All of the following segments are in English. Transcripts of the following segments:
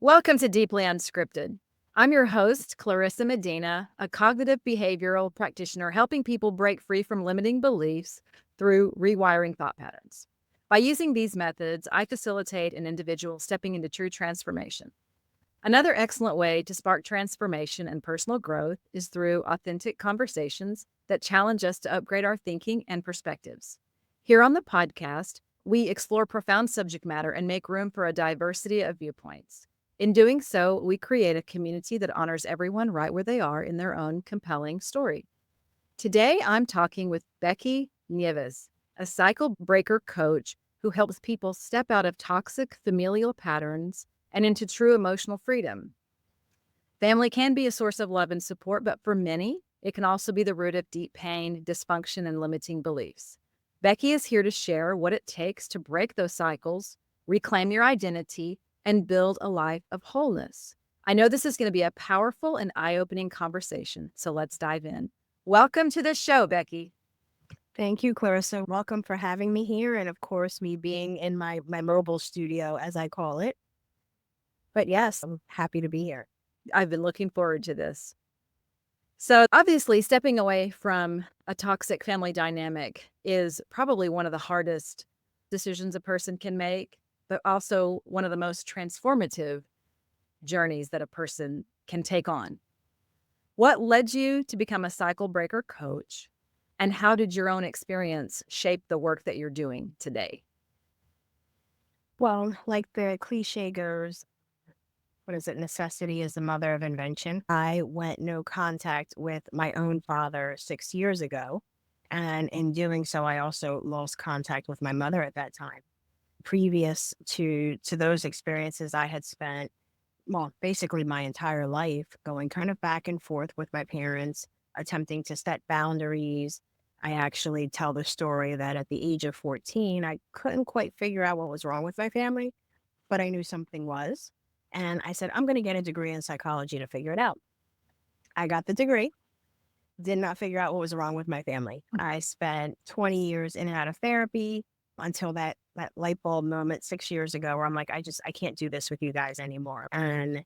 Welcome to Deeply Unscripted. I'm your host, Clarissa Medina, a cognitive behavioral practitioner helping people break free from limiting beliefs through rewiring thought patterns. By using these methods, I facilitate an individual stepping into true transformation. Another excellent way to spark transformation and personal growth is through authentic conversations that challenge us to upgrade our thinking and perspectives. Here on the podcast, we explore profound subject matter and make room for a diversity of viewpoints. In doing so, we create a community that honors everyone right where they are in their own compelling story. Today, I'm talking with Becky Nieves, a cycle breaker coach who helps people step out of toxic familial patterns and into true emotional freedom. Family can be a source of love and support, but for many, it can also be the root of deep pain, dysfunction, and limiting beliefs. Becky is here to share what it takes to break those cycles, reclaim your identity, and build a life of wholeness. I know this is going to be a powerful and eye-opening conversation, so let's dive in. Welcome to the show, Becky. Thank you, Clarissa. Welcome for having me here. And of course, me being in my mobile studio, as I call it. But yes, I'm happy to be here. I've been looking forward to this. So obviously, stepping away from a toxic family dynamic is probably one of the hardest decisions a person can make, but also one of the most transformative journeys that a person can take on. What led you to become a cycle breaker coach, and how did your own experience shape the work that you're doing today? Well, like the cliche goes, what is it? Necessity is the mother of invention. I went no contact with my own father 6 years ago. And in doing so, I also lost contact with my mother at that time. Previous to those experiences, I had spent, well, basically my entire life going kind of back and forth with my parents, attempting to set boundaries. I actually tell the story that at the age of 14, I couldn't quite figure out what was wrong with my family, but I knew something was. And I said, I'm going to get a degree in psychology to figure it out. I got the degree, did not figure out what was wrong with my family. I spent 20 years in and out of therapy until that light bulb moment 6 years ago where I'm like, I can't do this with you guys anymore. And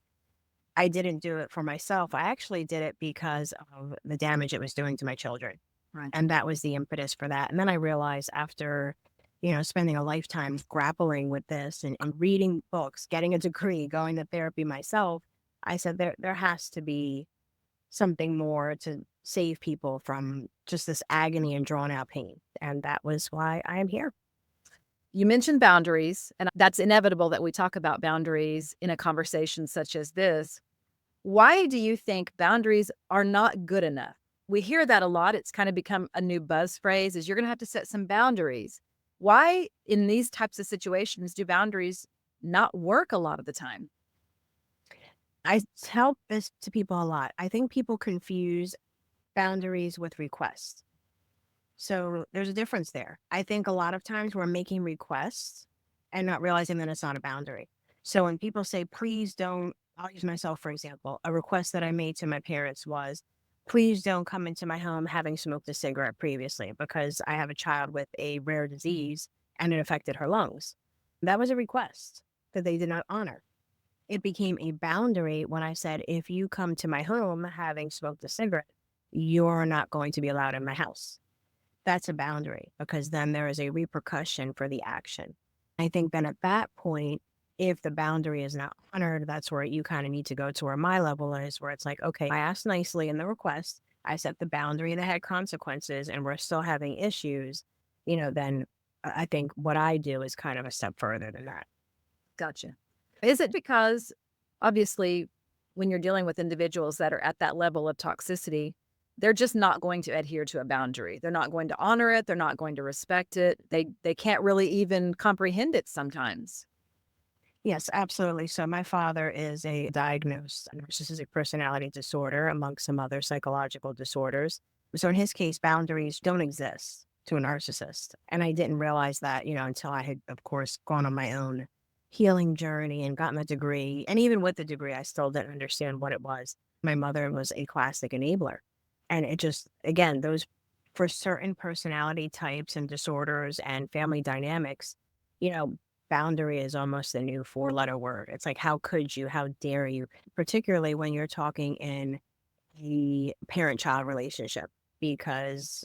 I didn't do it for myself. I actually did it because of the damage it was doing to my children. Right. And that was the impetus for that. And then I realized after, spending a lifetime grappling with this and reading books, getting a degree, going to therapy myself, I said there has to be something more to save people from just this agony and drawn out pain. And that was why I am here. You mentioned boundaries, and that's inevitable that we talk about boundaries in a conversation such as this. Why do you think boundaries are not good enough? We hear that a lot. It's kind of become a new buzz phrase is you're going to have to set some boundaries. Why in these types of situations do boundaries not work a lot of the time? I tell this to people a lot. I think people confuse boundaries with requests. So there's a difference there. I think a lot of times we're making requests and not realizing that it's not a boundary. So when people say, please don't, I'll use myself for example, a request that I made to my parents was, please don't come into my home having smoked a cigarette previously because I have a child with a rare disease and it affected her lungs. That was a request that they did not honor. It became a boundary when I said, if you come to my home having smoked a cigarette, you're not going to be allowed in my house. That's a boundary because then there is a repercussion for the action. I think then at that point, if the boundary is not honored, that's where you kind of need to go to where my level is, where it's like, okay, I asked nicely in the request, I set the boundary that had consequences, and we're still having issues, then I think what I do is kind of a step further than that. Gotcha. Is it because obviously when you're dealing with individuals that are at that level of toxicity, they're just not going to adhere to a boundary. They're not going to honor it. They're not going to respect it. They can't really even comprehend it sometimes. Yes, absolutely. So my father is a diagnosed narcissistic personality disorder amongst some other psychological disorders. So in his case, boundaries don't exist to a narcissist. And I didn't realize that, until I had, of course, gone on my own healing journey and gotten a degree. And even with the degree, I still didn't understand what it was. My mother was a classic enabler. And it just, again, those for certain personality types and disorders and family dynamics, you know, boundary is almost a new four-letter word. It's like, how could you? How dare you? Particularly when you're talking in a parent-child relationship, because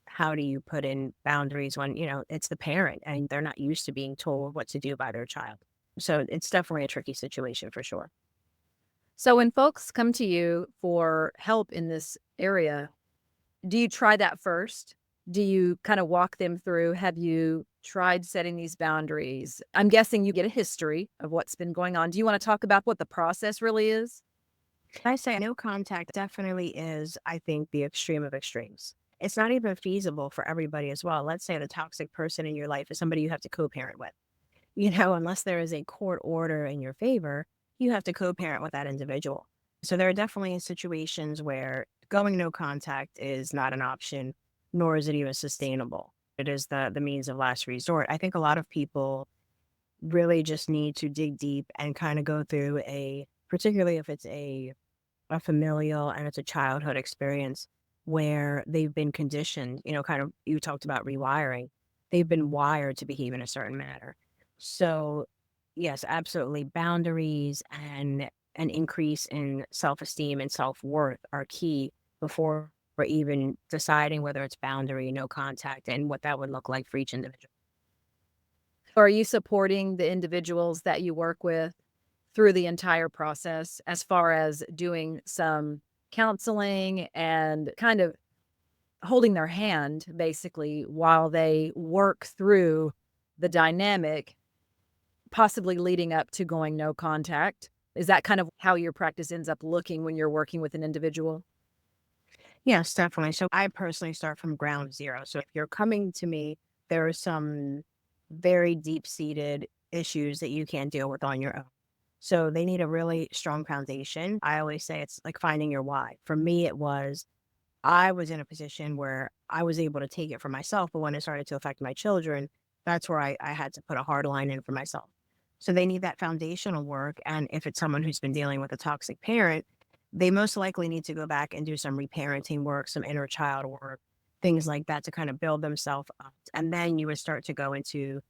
how do you put in boundaries when, it's the parent and they're not used to being told what to do by their child? So it's definitely a tricky situation for sure. So when folks come to you for help in this area, do you try that first? Do you kind of walk them through? Have you tried setting these boundaries? I'm guessing you get a history of what's been going on. Do you want to talk about what the process really is? I say no contact definitely is, I think, the extreme of extremes. It's not even feasible for everybody as well. Let's say the toxic person in your life is somebody you have to co parent with. Unless there is a court order in your favor, you have to co parent with that individual. So there are definitely situations where going no contact is not an option, nor is it even sustainable. It is the means of last resort. I think a lot of people really just need to dig deep and kind of go through particularly if it's a familial and it's a childhood experience where they've been conditioned, kind of, you talked about rewiring. They've been wired to behave in a certain manner. So, yes, absolutely. Boundaries and an increase in self esteem and self worth are key before we're even deciding whether it's boundary, no contact, and what that would look like for each individual. Are you supporting the individuals that you work with through the entire process as far as doing some counseling and kind of holding their hand basically while they work through the dynamic, possibly leading up to going no contact? Is that kind of how your practice ends up looking when you're working with an individual? Yes, definitely. So I personally start from ground zero. So if you're coming to me, there are some very deep seated issues that you can't deal with on your own. So they need a really strong foundation. I always say it's like finding your why. For me, I was in a position where I was able to take it for myself, but when it started to affect my children, that's where I had to put a hard line in for myself. So they need that foundational work. And if it's someone who's been dealing with a toxic parent, they most likely need to go back and do some reparenting work, some inner child work, things like that to kind of build themselves up. And then you would start to go into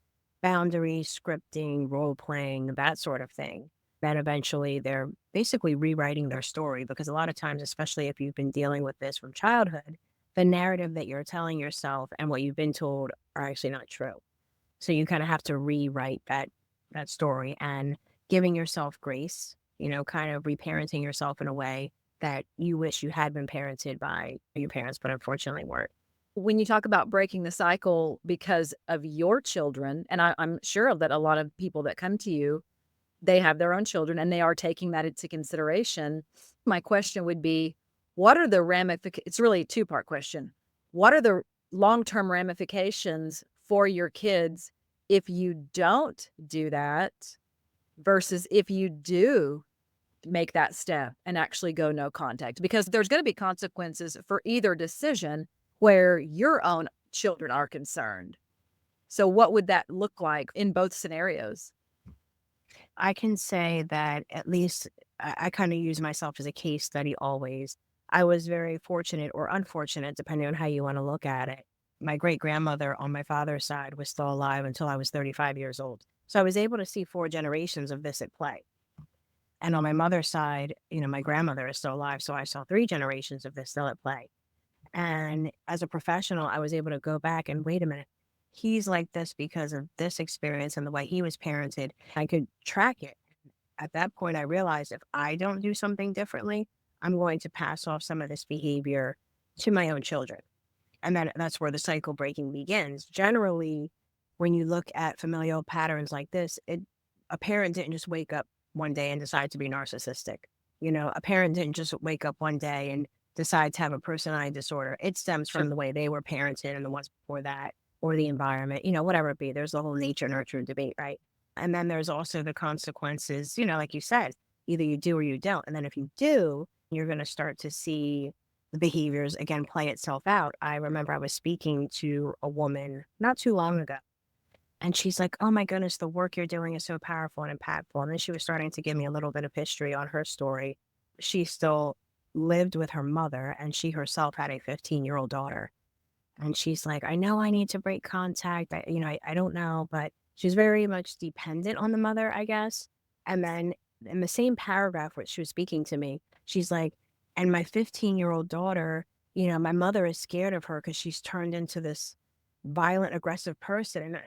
boundaries, scripting, role playing, that sort of thing. Then eventually they're basically rewriting their story because a lot of times, especially if you've been dealing with this from childhood, the narrative that you're telling yourself and what you've been told are actually not true. So you kind of have to rewrite that story and giving yourself grace, kind of reparenting yourself in a way that you wish you had been parented by your parents, but unfortunately weren't. When you talk about breaking the cycle because of your children, and I'm sure that a lot of people that come to you, they have their own children and they are taking that into consideration. My question would be, what are the ramifications? It's really a two-part question. What are the long-term ramifications for your kids if you don't do that versus if you do make that step and actually go no contact? Because there's going to be consequences for either decision where your own children are concerned. So what would that look like in both scenarios? I can say that at least I kind of use myself as a case study always. I was very fortunate or unfortunate, depending on how you want to look at it. My great grandmother on my father's side was still alive until I was 35 years old. So I was able to see four generations of this at play. And on my mother's side, my grandmother is still alive. So I saw three generations of this still at play. And as a professional, I was able to go back and wait a minute. He's like this because of this experience and the way he was parented. I could track it. At that point, I realized if I don't do something differently, I'm going to pass off some of this behavior to my own children. And that's where the cycle breaking begins. Generally, when you look at familial patterns like this, a parent didn't just wake up one day and decide to be narcissistic. A parent didn't just wake up one day and decide to have a personality disorder. It stems Sure. from the way they were parented and the ones before that, or the environment, whatever it be. There's the whole nature nurture debate, right? And then there's also the consequences, like you said, either you do or you don't. And then if you do, you're going to start to see the behaviors again play itself out. I remember I was speaking to a woman not too long ago, and she's like, "Oh my goodness, the work you're doing is so powerful and impactful." And then she was starting to give me a little bit of history on her story. She still lived with her mother, and she herself had a 15-year-old daughter. And she's like, I know I need to break contact. I don't know, but she's very much dependent on the mother, I guess. And then in the same paragraph where she was speaking to me, she's like, and my 15-year-old daughter, my mother is scared of her because she's turned into this violent, aggressive person. And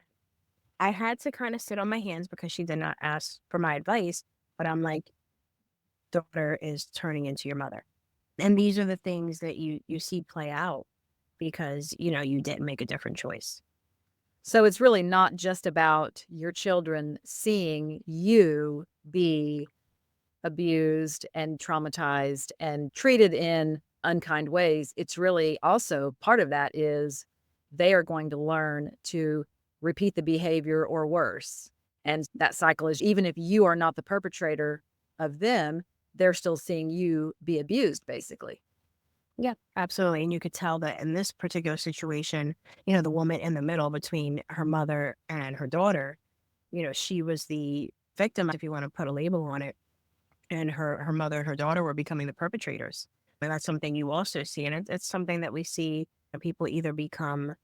I had to kind of sit on my hands because she did not ask for my advice. But I'm like, daughter is turning into your mother. And these are the things that you see play out because, you didn't make a different choice. So it's really not just about your children seeing you be abused and traumatized and treated in unkind ways. It's really also part of that is they are going to learn to repeat the behavior or worse. And that cycle is even if you are not the perpetrator of them, they're still seeing you be abused, basically. Yeah, absolutely. And you could tell that in this particular situation, the woman in the middle between her mother and her daughter, she was the victim, if you want to put a label on it, and her mother and her daughter were becoming the perpetrators. And that's something you also see. And it's something that we see people either become,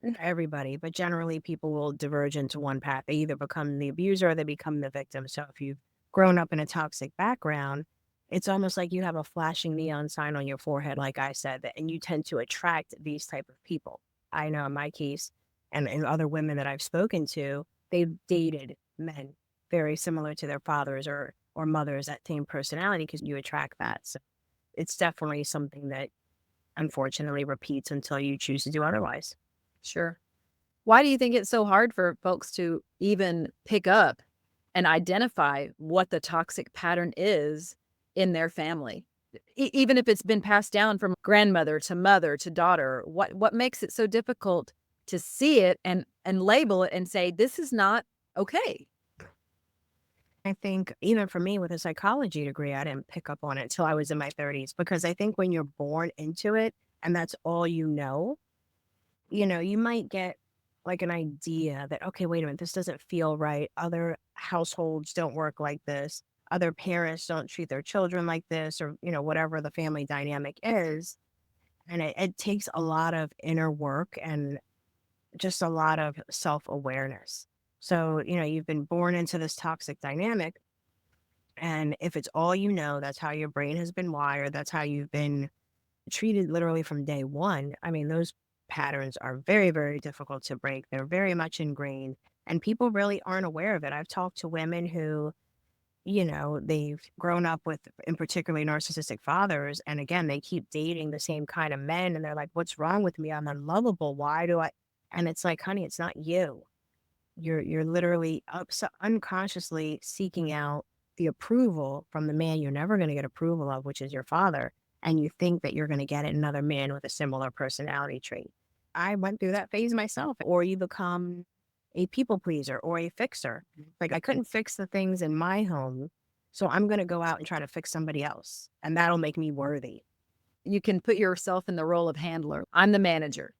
not everybody, but generally people will diverge into one path. They either become the abuser or they become the victim. So if you've grown up in a toxic background, it's almost like you have a flashing neon sign on your forehead, like I said, and you tend to attract these type of people. I know in my case, and other women that I've spoken to, they've dated men very similar to their fathers or mothers, that same personality, because you attract that. So it's definitely something that unfortunately repeats until you choose to do otherwise. Sure. Why do you think it's so hard for folks to even pick up and identify what the toxic pattern is in their family? Even if it's been passed down from grandmother to mother to daughter, what makes it so difficult to see it and label it and say, "This is not okay"? I think even for me with a psychology degree, I didn't pick up on it till I was in my 30s because I think when you're born into it and that's all you might get like an idea that, okay, wait a minute, this doesn't feel right. Other households don't work like this. Other parents don't treat their children like this, or, whatever the family dynamic is. And it takes a lot of inner work and just a lot of self awareness. So, you've been born into this toxic dynamic. And if it's all that's how your brain has been wired, that's how you've been treated literally from day one. I mean, those patterns are very, very difficult to break. They're very much ingrained, and people really aren't aware of it. I've talked to women who, they've grown up with, in particularly narcissistic fathers. And again, they keep dating the same kind of men, and they're like, what's wrong with me? I'm unlovable. Why do I? And it's like, honey, it's not you. You're literally unconsciously seeking out the approval from the man you're never going to get approval of, which is your father, and you think that you're going to get it in another man with a similar personality trait. I went through that phase myself, or you become a people pleaser or a fixer. Like I couldn't fix the things in my home, so I'm going to go out and try to fix somebody else, and that'll make me worthy. You can put yourself in the role of handler. I'm the manager.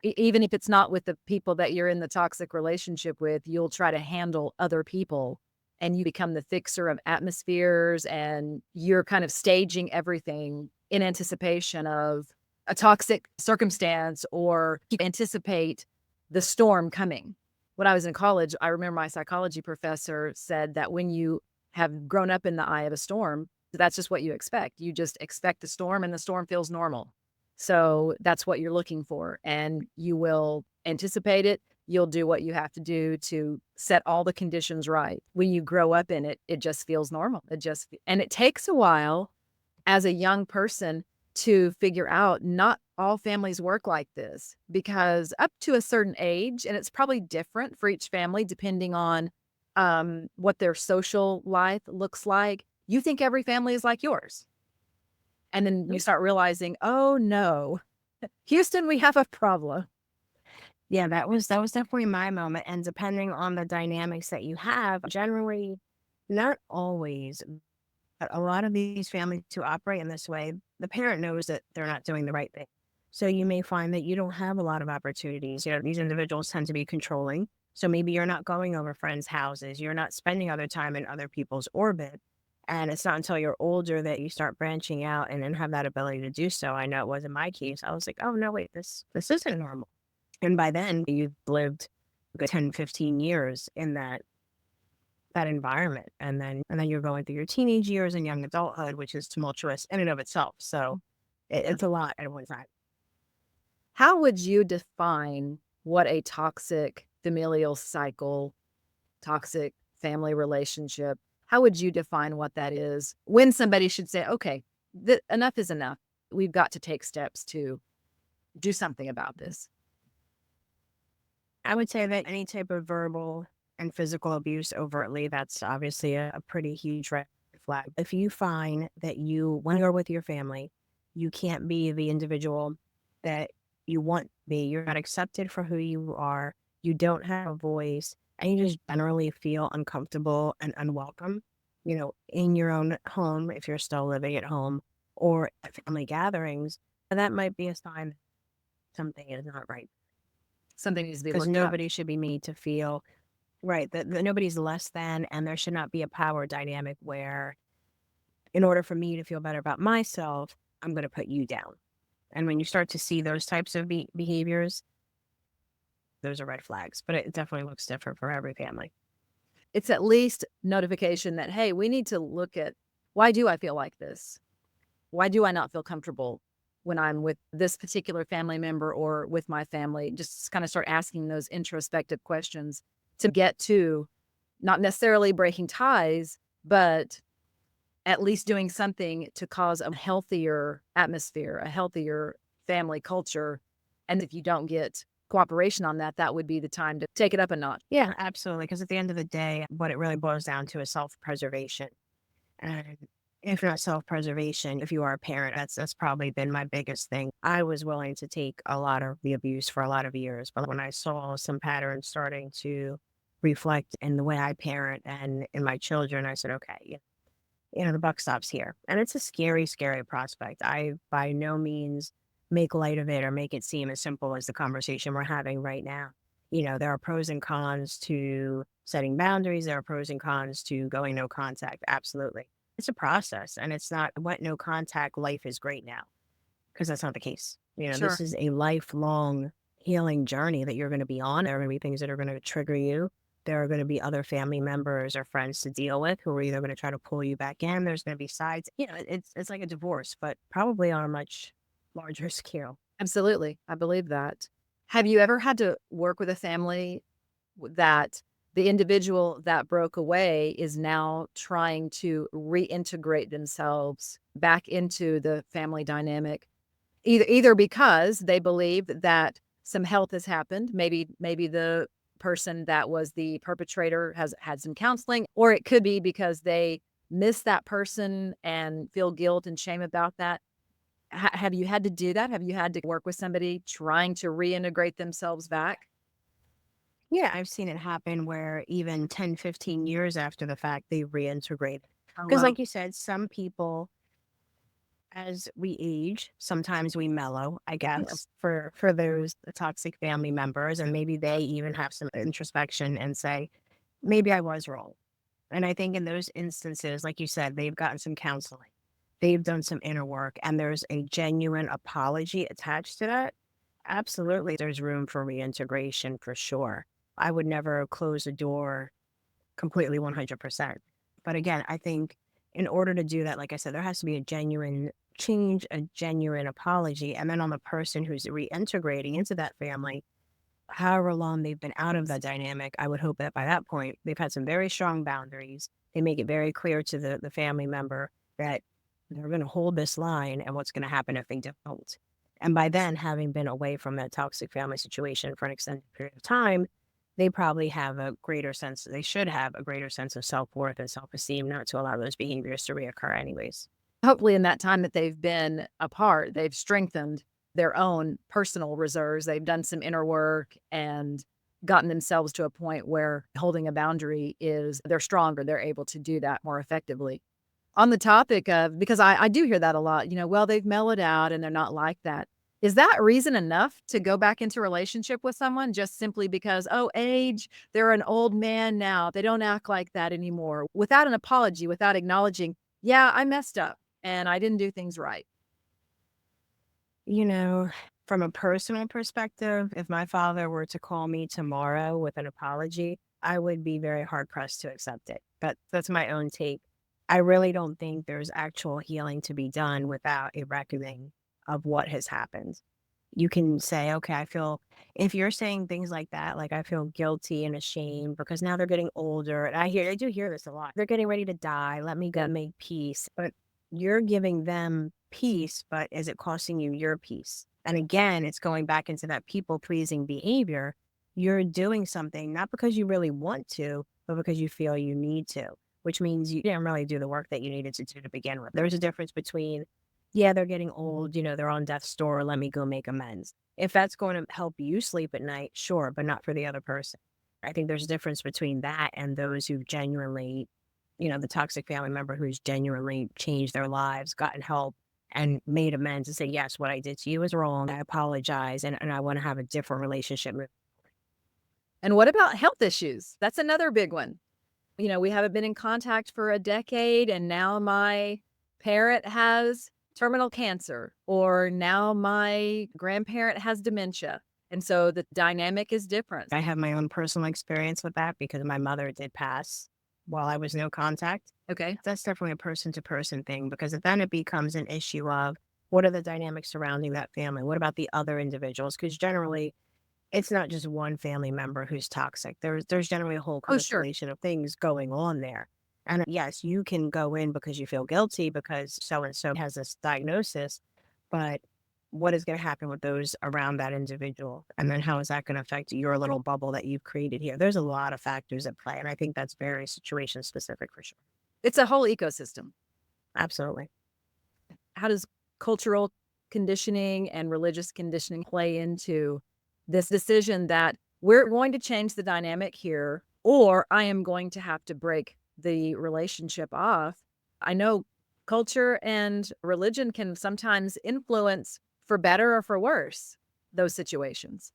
Even if it's not with the people that you're in the toxic relationship with, you'll try to handle other people and you become the fixer of atmospheres and you're kind of staging everything in anticipation of a toxic circumstance or you anticipate the storm coming. When I was in college, I remember my psychology professor said that when you have grown up in the eye of a storm, that's just what you expect. You just expect the storm and the storm feels normal. So that's what you're looking for, and you will anticipate it. You'll do what you have to do to set all the conditions right. When you grow up in it, it just feels normal. And it takes a while as a young person to figure out not all families work like this because up to a certain age, and it's probably different for each family depending on what their social life looks like. You think every family is like yours. And then you start realizing, "Oh, no. Houston, we have a problem." Yeah, that was definitely my moment. And depending on the dynamics that you have, generally, not always, but a lot of these families who operate in this way, the parent knows that they're not doing the right thing. So you may find that you don't have a lot of opportunities. These individuals tend to be controlling. So maybe you're not going over friends' houses, you're not spending other time in other people's orbit. And it's not until you're older that you start branching out and then have that ability to do so. I know it wasn't my case. I was like, oh no, wait, this isn't normal. And by then you've lived a good 10, 15 years in that environment. And then you're going through your teenage years and young adulthood, which is tumultuous in and of itself. So it's a lot at one time. How would you define what a toxic familial cycle, toxic family relationship, how would you define what that is? When somebody should say, okay, enough is enough. We've got to take steps to do something about this. I would say that any type of verbal and physical abuse overtly, that's obviously a pretty huge red flag. If you find that when you're with your family, you can't be the individual that you want to be, you're not accepted for who you are, you don't have a voice, and you just generally feel uncomfortable and unwelcome, in your own home, if you're still living at home, or at family gatherings, that might be a sign that something is not right. Something needs to be Because looked at. nobody should be made to feel right, that nobody's less than, and there should not be a power dynamic where, in order for me to feel better about myself, I'm going to put you down. And when you start to see those types of behaviors, those are red flags. But it definitely looks different for every family. It's at least notification that, hey, we need to look at, why do I feel like this? Why do I not feel comfortable when I'm with this particular family member or with my family? Just kind of start asking those introspective questions to get to not necessarily breaking ties, but at least doing something to cause a healthier atmosphere, a healthier family culture. And if you don't get cooperation on that, that would be the time to take it up a notch. Yeah, absolutely. Because at the end of the day, what it really boils down to is self-preservation. And if not self-preservation, if you are a parent, that's probably been my biggest thing. I was willing to take a lot of the abuse for a lot of years, but when I saw some patterns starting to reflect in the way I parent and in my children, I said, okay, the buck stops here. And it's a scary, scary prospect. I by no means make light of it or make it seem as simple as the conversation we're having right now. There are pros and cons to setting boundaries. There are pros and cons to going no contact. Absolutely. It's a process, and it's not what no contact life is great now, because that's not the case. Sure. This is a lifelong healing journey that you're going to be on. There are going to be things that are going to trigger you. There are going to be other family members or friends to deal with who are either going to try to pull you back in. There's going to be sides. It's like a divorce, but probably on a much larger scale. Absolutely. I believe that. Have you ever had to work with a family that the individual that broke away is now trying to reintegrate themselves back into the family dynamic? Either because they believe that some health has happened, maybe the person that was the perpetrator has had some counseling, or it could be because they miss that person and feel guilt and shame about that. Have you had to do that? Have you had to work with somebody trying to reintegrate themselves back? Yeah, I've seen it happen where even 10, 15 years after the fact, they reintegrate. Oh, Because, wow. like you said, some people, as we age, sometimes we mellow, I guess, for those toxic family members. And maybe they even have some introspection and say, maybe I was wrong. And I think in those instances, like you said, they've gotten some counseling, they've done some inner work, and there's a genuine apology attached to that. Absolutely, there's room for reintegration for sure. I would never close the door completely 100%. But again, I think in order to do that, like I said, there has to be a genuine change, a genuine apology. And then on the person who's reintegrating into that family, however long they've been out of that dynamic, I would hope that by that point, they've had some very strong boundaries. They make it very clear to the family member that they're going to hold this line and what's going to happen if they don't. And by then, having been away from that toxic family situation for an extended period of time, they probably have a greater sense, they should have a greater sense of self-worth and self-esteem not to allow those behaviors to reoccur anyways. Hopefully, in that time that they've been apart, they've strengthened their own personal reserves. They've done some inner work and gotten themselves to a point where holding a boundary is they're stronger. They're able to do that more effectively. On the topic of, because I do hear that a lot, well, they've mellowed out and they're not like that. Is that reason enough to go back into a relationship with someone just simply because, oh, age, they're an old man now. They don't act like that anymore without an apology, without acknowledging, yeah, I messed up and I didn't do things right. You know, from a personal perspective, if my father were to call me tomorrow with an apology, I would be very hard pressed to accept it. But that's my own take. I really don't think there's actual healing to be done without a reckoning of what has happened. You can say, okay, if you're saying things like that, like I feel guilty and ashamed because now they're getting older. And I do hear this a lot. They're getting ready to die. Let me go make peace. But you're giving them peace, but is it costing you your peace? And again, it's going back into that people pleasing behavior. You're doing something not because you really want to, but because you feel you need to, which means you didn't really do the work that you needed to do to begin with. There's a difference between, yeah, they're getting old, they're on death's door, let me go make amends. If that's going to help you sleep at night, sure, but not for the other person. I think there's a difference between that and those who've genuinely, the toxic family member who's genuinely changed their lives, gotten help, and made amends and say, yes, what I did to you is wrong. I apologize. And I want to have a different relationship. And what about health issues? That's another big one. We haven't been in contact for a decade, and now my parent has terminal cancer, or now my grandparent has dementia. And so the dynamic is different. I have my own personal experience with that because my mother did pass while I was no contact. Okay. That's definitely a person to person thing because then it becomes an issue of what are the dynamics surrounding that family? What about the other individuals? Because generally, it's not just one family member who's toxic. There's generally a whole Oh, sure. constellation of things going on there. And yes, you can go in because you feel guilty because so and so has this diagnosis, but what is going to happen with those around that individual? And then how is that going to affect your little bubble that you've created here? There's a lot of factors at play. And I think that's very situation specific for sure. It's a whole ecosystem. Absolutely. How does cultural conditioning and religious conditioning play into this decision that we're going to change the dynamic here, or I am going to have to break the relationship off? I know culture and religion can sometimes influence, for better or for worse, those situations.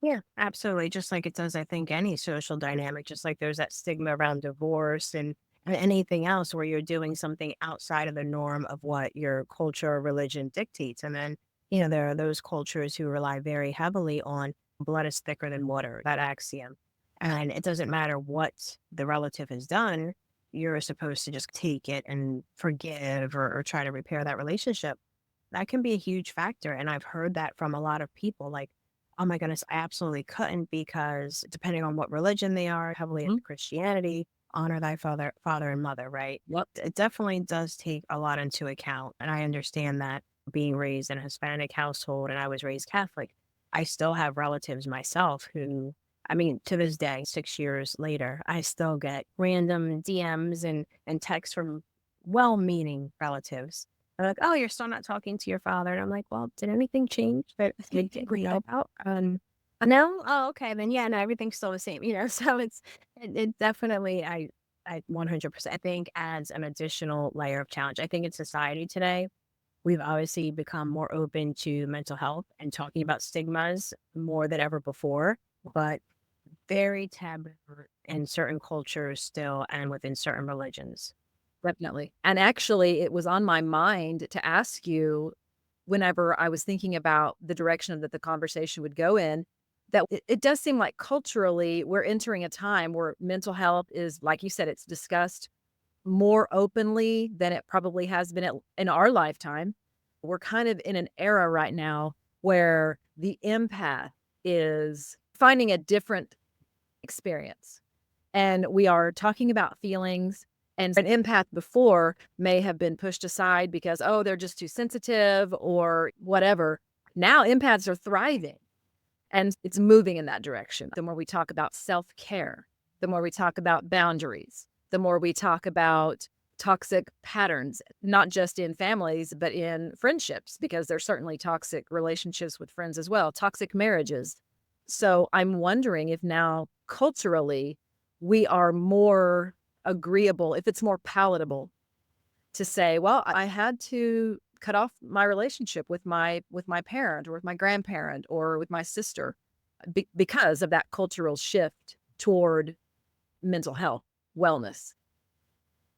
Yeah, absolutely. Just like it does, I think, any social dynamic, just like there's that stigma around divorce and anything else where you're doing something outside of the norm of what your culture or religion dictates. And then, there are those cultures who rely very heavily on blood is thicker than water, that axiom. And it doesn't matter what the relative has done, you're supposed to just take it and forgive or try to repair that relationship. That can be a huge factor, and I've heard that from a lot of people, like, "Oh my goodness, I absolutely couldn't because depending on what religion they are, heavily Mhm. into Christianity, honor thy father and mother," right? Yep. It definitely does take a lot into account, and I understand that being raised in a Hispanic household and I was raised Catholic, I still have relatives myself who I mean, to this day, 6 years later, I still get random DMs and texts from well-meaning relatives. They're like, "Oh, you're still not talking to your father." And I'm like, "Well, did anything change that we didn't know about?" No? Oh, okay, then yeah, no, everything's still the same, So it definitely I 100% I think adds an additional layer of challenge. I think in society today, we've obviously become more open to mental health and talking about stigmas more than ever before, but very taboo in certain cultures still and within certain religions. Definitely. And actually, it was on my mind to ask you whenever I was thinking about the direction that the conversation would go in, that it does seem like culturally we're entering a time where mental health is, like you said, it's discussed more openly than it probably has been in our lifetime. We're kind of in an era right now where the empath is finding a different experience. And we are talking about feelings, and an empath before may have been pushed aside because, oh, they're just too sensitive or whatever. Now empaths are thriving, and it's moving in that direction. The more we talk about self-care, the more we talk about boundaries, the more we talk about toxic patterns, not just in families, but in friendships, because there's certainly toxic relationships with friends as well, toxic marriages. So I'm wondering if now culturally we are more agreeable, if it's more palatable to say, well, I had to cut off my relationship with my parent or with my grandparent or with my sister because of that cultural shift toward mental health, wellness.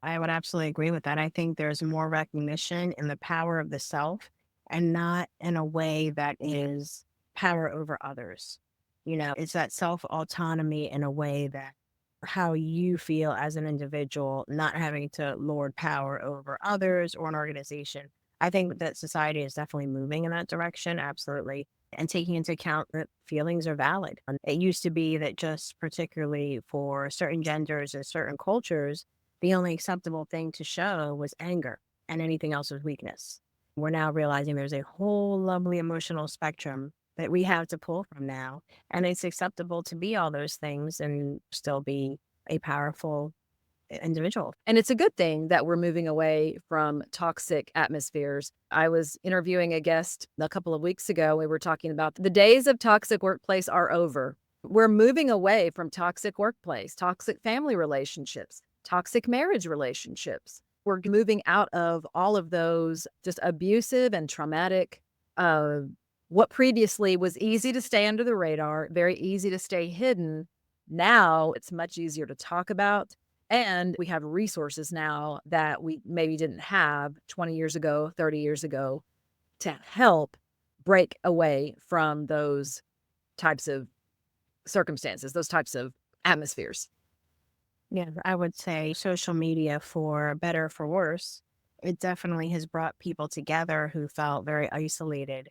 I would absolutely agree with that. I think there's more recognition in the power of the self and not in a way that is power over others. It's that self autonomy in a way that how you feel as an individual, not having to lord power over others or an organization. I think that society is definitely moving in that direction, absolutely. And taking into account that feelings are valid. And it used to be that just particularly for certain genders and certain cultures, the only acceptable thing to show was anger and anything else was weakness. We're now realizing there's a whole lovely emotional spectrum that we have to pull from now. And it's acceptable to be all those things and still be a powerful individual. And it's a good thing that we're moving away from toxic atmospheres. I was interviewing a guest a couple of weeks ago. We were talking about the days of toxic workplace are over. We're moving away from toxic workplace, toxic family relationships, toxic marriage relationships. We're moving out of all of those just abusive and traumatic, uh, what previously was easy to stay under the radar, very easy to stay hidden. Now it's much easier to talk about. And we have resources now that we maybe didn't have 20 years ago, 30 years ago to help break away from those types of circumstances, those types of atmospheres. Yeah, I would say social media, for better or for worse, it definitely has brought people together who felt very isolated,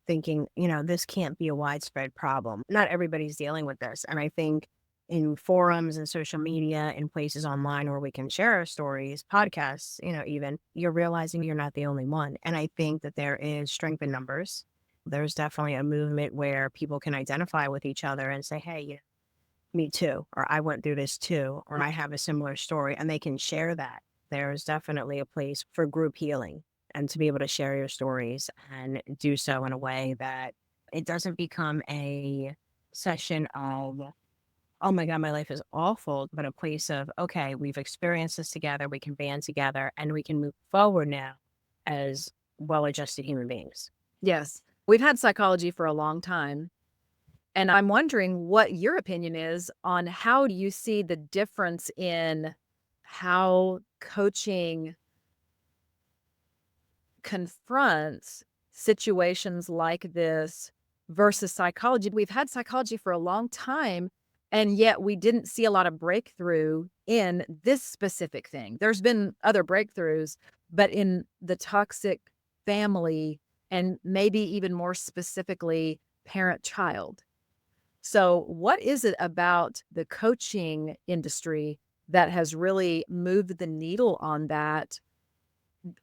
thinking, this can't be a widespread problem. Not everybody's dealing with this. And I think in forums and social media and places online where we can share our stories, podcasts, even, you're realizing you're not the only one. And I think that there is strength in numbers. There's definitely a movement where people can identify with each other and say, hey, me too, or I went through this too, or I have a similar story, and they can share that. There's definitely a place for group healing and to be able to share your stories and do so in a way that it doesn't become a session of, oh my God, my life is awful, but a place of, okay, we've experienced this together, we can band together, and we can move forward now as well adjusted human beings. Yes. We've had psychology for a long time. And I'm wondering what your opinion is on how do you see the difference in how coaching confronts situations like this versus psychology. We've had psychology for a long time, and yet we didn't see a lot of breakthrough in this specific thing. There's been other breakthroughs, but in the toxic family and maybe even more specifically, parent child. So, what is it about the coaching industry that has really moved the needle on that,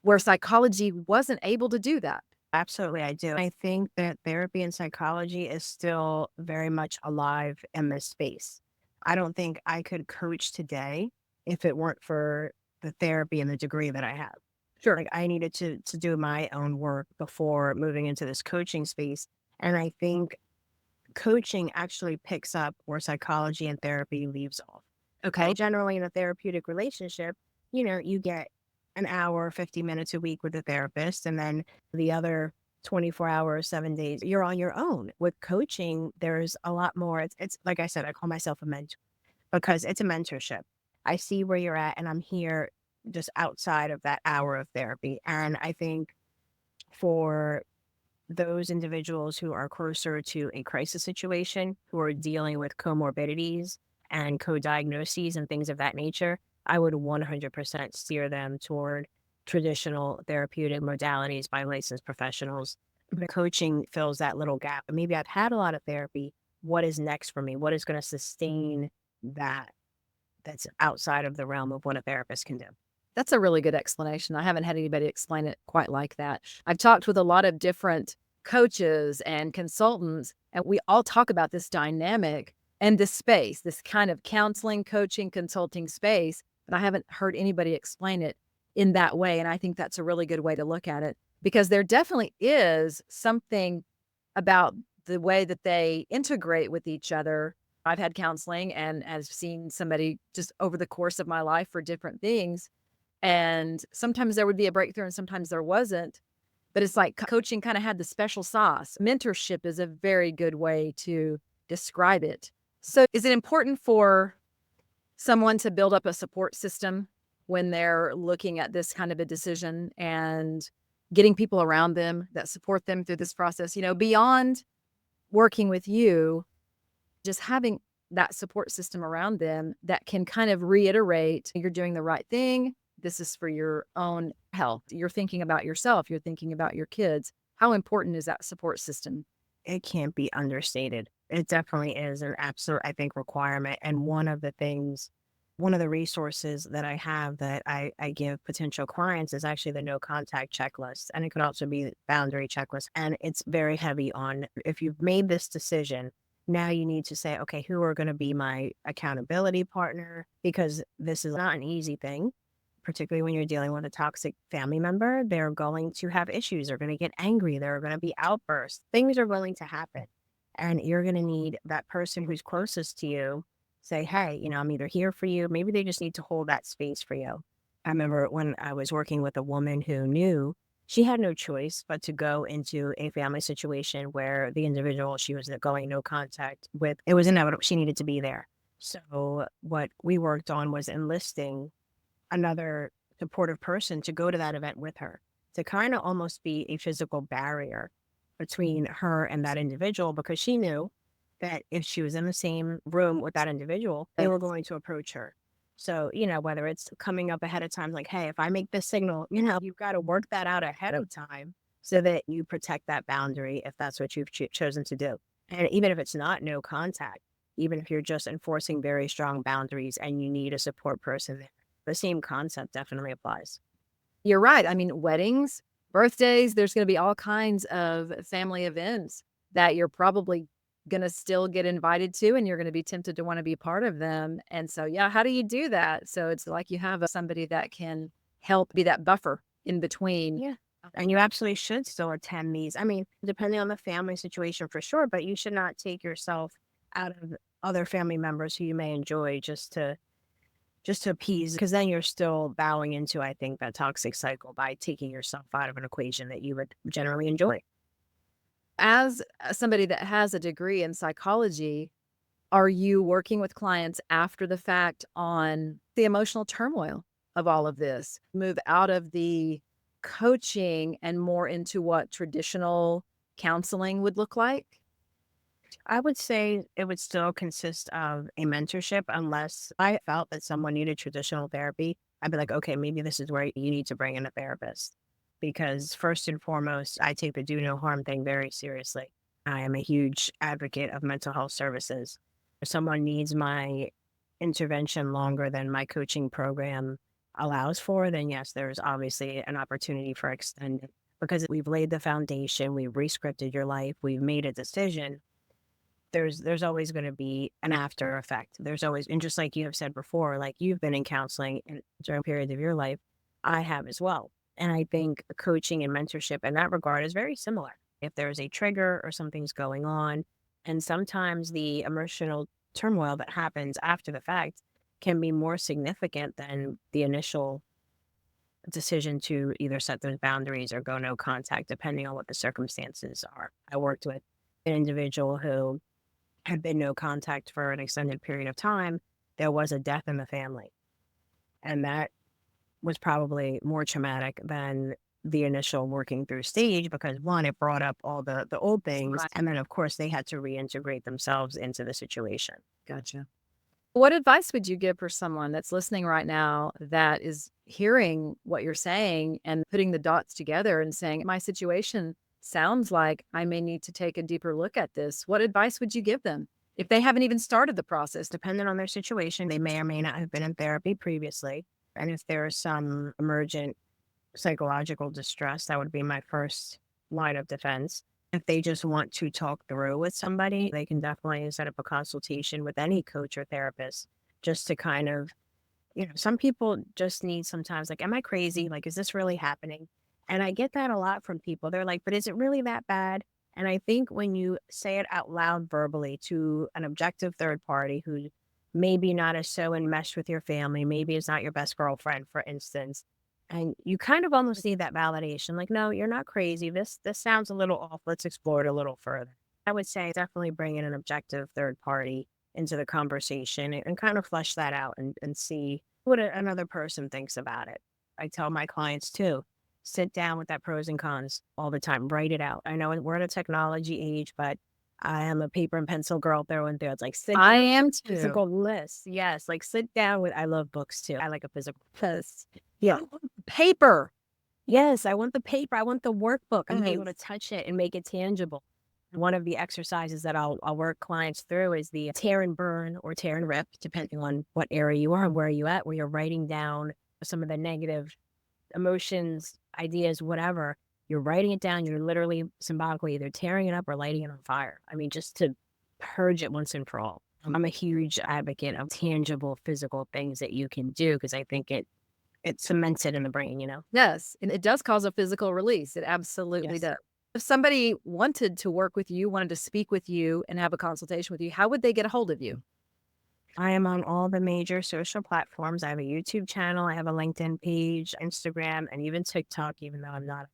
where psychology wasn't able to do that? Absolutely, I do. I think that therapy and psychology is still very much alive in this space. I don't think I could coach today if it weren't for the therapy and the degree that I have. Sure. Like I needed to do my own work before moving into this coaching space. And I think coaching actually picks up where psychology and therapy leaves off. Okay. Generally in a therapeutic relationship, you get an hour, 50 minutes a week with a therapist, and then the other 24 hours, 7 days, you're on your own. With coaching, there's a lot more. It's like I said, I call myself a mentor because it's a mentorship. I see where you're at, and I'm here just outside of that hour of therapy. And I think for those individuals who are closer to a crisis situation, who are dealing with comorbidities and co-diagnoses and things of that nature, I would 100% steer them toward traditional therapeutic modalities by licensed professionals. The coaching fills that little gap. And maybe I've had a lot of therapy. What is next for me? What is going to sustain that that's outside of the realm of what a therapist can do? That's a really good explanation. I haven't had anybody explain it quite like that. I've talked with a lot of different coaches and consultants, and we all talk about this dynamic and this space, this kind of counseling, coaching, consulting space, but I haven't heard anybody explain it in that way. And I think that's a really good way to look at it because there definitely is something about the way that they integrate with each other. I've had counseling and have seen somebody just over the course of my life for different things. And sometimes there would be a breakthrough and sometimes there wasn't. but it's like coaching kind of had the special sauce. Mentorship is a very good way to describe it. So, is it important for someone to build up a support system when they're looking at this kind of a decision and getting people around them that support them through this process? Beyond working with you, just having that support system around them that can kind of reiterate, you're doing the right thing. This is for your own health. You're thinking about yourself. You're thinking about your kids. How important is that support system? It can't be understated. It definitely is an absolute, I think, requirement. And one of the resources that I have that I give potential clients is actually the no contact checklist. And it could also be boundary checklist. And it's very heavy on if you've made this decision, now you need to say, okay, who are going to be my accountability partner? Because this is not an easy thing, particularly when you're dealing with a toxic family member. They're going to have issues. They're going to get angry. There are going to be outbursts. Things are going to happen. And you're going to need that person who's closest to you say, hey, I'm either here for you. Maybe they just need to hold that space for you. I remember when I was working with a woman who knew she had no choice but to go into a family situation where the individual she was going no contact with, it was inevitable. She needed to be there. So what we worked on was enlisting another supportive person to go to that event with her, to kind of almost be a physical barrier between her and that individual, because she knew that if she was in the same room with that individual, they were going to approach her. So, whether it's coming up ahead of time, like, hey, if I make this signal, you've got to work that out ahead of time so that you protect that boundary if that's what you've chosen to do. And even if it's not no contact, even if you're just enforcing very strong boundaries and you need a support person there, the same concept definitely applies. You're right. I mean, weddings, birthdays, there's going to be all kinds of family events that you're probably going to still get invited to, and you're going to be tempted to want to be part of them. And so, yeah, how do you do that? So it's like you have somebody that can help be that buffer in between. Yeah. And you absolutely should still attend these. I mean, depending on the family situation for sure, but you should not take yourself out of other family members who you may enjoy just to appease, because then you're still bowing into, I think, that toxic cycle by taking yourself out of an equation that you would generally enjoy. As somebody that has a degree in psychology, are you working with clients after the fact on the emotional turmoil of all of this? Move out of the coaching and more into what traditional counseling would look like? I would say it would still consist of a mentorship unless I felt that someone needed traditional therapy. I'd be like, okay, maybe this is where you need to bring in a therapist. Because first and foremost, I take the do no harm thing very seriously. I am a huge advocate of mental health services. If someone needs my intervention longer than my coaching program allows for, then yes, there's obviously an opportunity for extended, because we've laid the foundation, we've re-scripted your life, we've made a decision. There's always going to be an after effect. There's always, and just like you have said before, like you've been in counseling during periods of your life, I have as well. And I think coaching and mentorship in that regard is very similar. If there's a trigger or something's going on, and sometimes the emotional turmoil that happens after the fact can be more significant than the initial decision to either set those boundaries or go no contact, depending on what the circumstances are. I worked with an individual who had been no contact for an extended period of time. There was a death in the family. And that was probably more traumatic than the initial working through stage, because one, it brought up all the old things. Right. And then of course they had to reintegrate themselves into the situation. Gotcha. What advice would you give for someone that's listening right now that is hearing what you're saying and putting the dots together and saying, my situation sounds like I may need to take a deeper look at this? What advice would you give them if they haven't even started the process? Depending on their situation, they may or may not have been in therapy previously. And if there is some emergent psychological distress, that would be my first line of defense. If they just want to talk through with somebody, they can definitely set up a consultation with any coach or therapist, just to kind of, some people just need sometimes like, am I crazy? Like, is this really happening? And I get that a lot from people. They're like, but is it really that bad? And I think when you say it out loud verbally to an objective third party who maybe not as so enmeshed with your family, maybe is not your best girlfriend, for instance, And you kind of almost need that validation. Like, no, you're not crazy. This sounds a little off. Let's explore it a little further. I would say definitely bring in an objective third party into the conversation and kind of flesh that out and see what another person thinks about it. I tell my clients too, sit down with that pros and cons all the time, write it out. I know we're in a technology age, but I am a paper and pencil girl through and through. It's like sit I down am with a too. physical list. Yes, like sit down with. I love books too. I like a physical. Because Yeah. paper. Yes, I want the paper. I want the workbook. I'm able to Yes. touch it and make it tangible. One of the exercises that I'll work clients through is the tear and burn or tear and rip, depending on what area you are and where you at, where you're writing down some of the negative emotions, ideas, whatever. You're writing it down. You're literally symbolically either tearing it up or lighting it on fire. I mean, just to purge it once and for all. I'm a huge advocate of tangible physical things that you can do because I think it cements it in the brain, you know? Yes, and it does cause a physical release. It absolutely Yes. does. If somebody wanted to work with you, wanted to speak with you and have a consultation with you, how would they get a hold of you? I am on all the major social platforms. I have a YouTube channel, I have a LinkedIn page, Instagram, and even TikTok, even though I'm not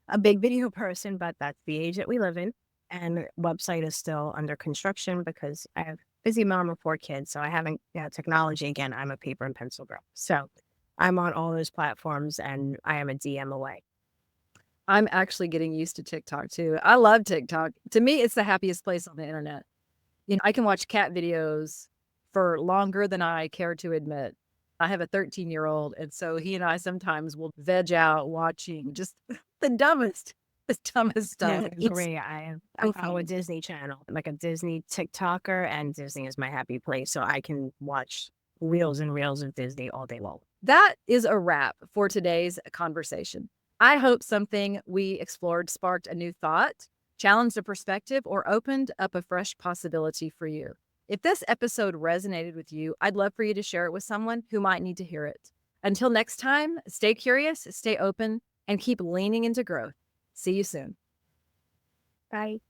a big video person, but that's the age that we live in. And the website is still under construction because I have busy mom of 4 kids. So I haven't, yeah, technology again. I'm a paper and pencil girl. So I'm on all those platforms and I am a DM away. I'm actually getting used to TikTok too. I love TikTok. To me, it's the happiest place on the internet. You know, I can watch cat videos for longer than I care to admit. I have a 13-year-old, and so he and I sometimes will veg out watching just the dumbest stuff. Yeah, It's great. I so follow a funny. Disney channel, like a Disney TikToker, and Disney is my happy place. So I can watch reels and reels of Disney all day long. That is a wrap for today's conversation. I hope something we explored sparked a new thought, challenged a perspective, or opened up a fresh possibility for you. If this episode resonated with you, I'd love for you to share it with someone who might need to hear it. Until next time, stay curious, stay open, and keep leaning into growth. See you soon. Bye.